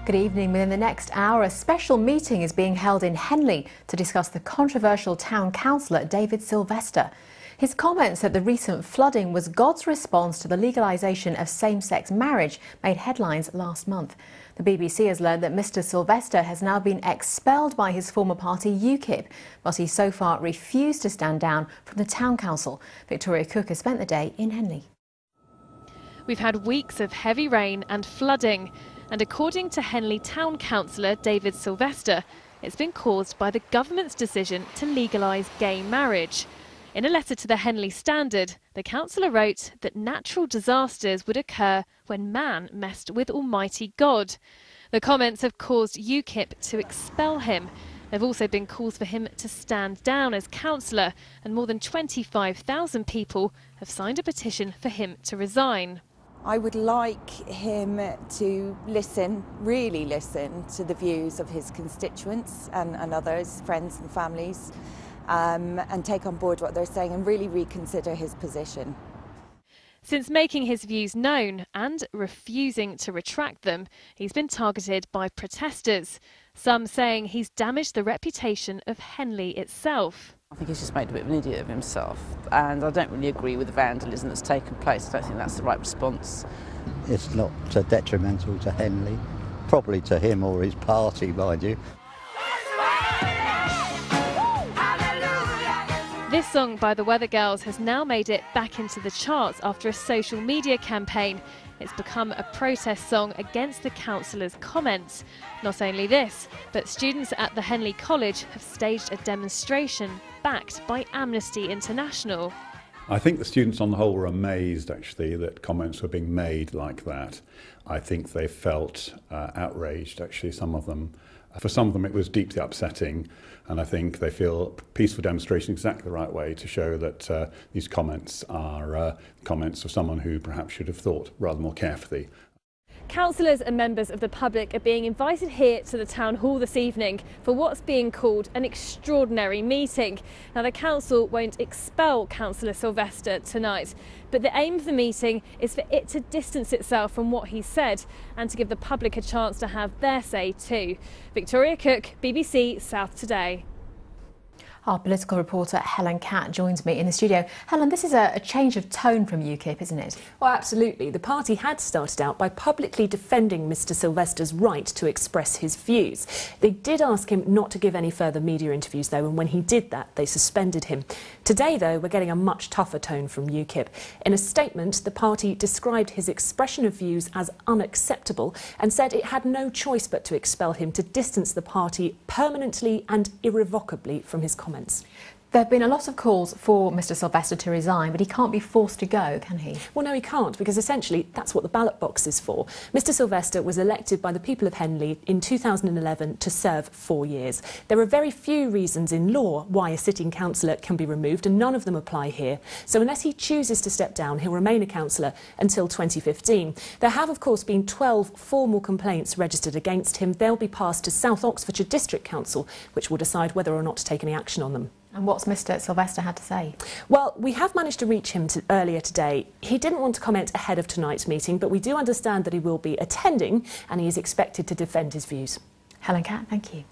Good evening. Within the next hour, a special meeting is being held in Henley to discuss the controversial town councillor David Sylvester. His comments that the recent flooding was God's response to the legalisation of same-sex marriage made headlines last month. The BBC has learned that Mr Sylvester has now been expelled by his former party UKIP, but he so far refused to stand down from the town council. Victoria Cook has spent the day in Henley. We've had weeks of heavy rain and flooding, and according to Henley Town Councillor David Sylvester, it's been caused by the government's decision to legalise gay marriage. In a letter to the Henley Standard, the councillor wrote that natural disasters would occur when man messed with Almighty God. The comments have caused UKIP to expel him. There have also been calls for him to stand down as councillor, and more than 25,000 people have signed a petition for him to resign. I would like him to really listen to the views of his constituents and others, friends and families, and take on board what they're saying and really reconsider his position. Since making his views known and refusing to retract them, he's been targeted by protesters, some saying he's damaged the reputation of Henley itself. I think he's just made a bit of an idiot of himself, and I don't really agree with the vandalism that's taken place. I don't think that's the right response. It's not detrimental to Henley, probably to him or his party, mind you. This song by the Weather Girls has now made it back into the charts after a social media campaign. It's become a protest song against the councillor's comments. Not only this, but students at the Henley College have staged a demonstration backed by Amnesty International. I think the students on the whole were amazed actually that comments were being made like that. I think they felt outraged, actually, some of them. For some of them it was deeply upsetting, and I think they feel peaceful demonstration is exactly the right way to show that these comments are comments of someone who perhaps should have thought rather more carefully. Councillors and members of the public are being invited here to the town hall this evening for what's being called an extraordinary meeting. Now, the council won't expel Councillor Sylvester tonight, but the aim of the meeting is for it to distance itself from what he said and to give the public a chance to have their say too. Victoria Cook, BBC South Today. Our political reporter Helen Catt joins me in the studio. Helen, this is a change of tone from UKIP, isn't it? Well, absolutely. The party had started out by publicly defending Mr Sylvester's right to express his views. They did ask him not to give any further media interviews, though, and when he did that, they suspended him. Today, though, we're getting a much tougher tone from UKIP. In a statement, the party described his expression of views as unacceptable and said it had no choice but to expel him to distance the party permanently and irrevocably from his comments. There have been a lot of calls for Mr Sylvester to resign, but he can't be forced to go, can he? Well, no, he can't, because essentially that's what the ballot box is for. Mr Sylvester was elected by the people of Henley in 2011 to serve 4 years. There are very few reasons in law why a sitting councillor can be removed, and none of them apply here. So unless he chooses to step down, he'll remain a councillor until 2015. There have, of course, been 12 formal complaints registered against him. They'll be passed to South Oxfordshire District Council, which will decide whether or not to take any action on them. And what's Mr Sylvester had to say? Well, we have managed to reach him earlier today. He didn't want to comment ahead of tonight's meeting, but we do understand that he will be attending and he is expected to defend his views. Helen Catt, thank you.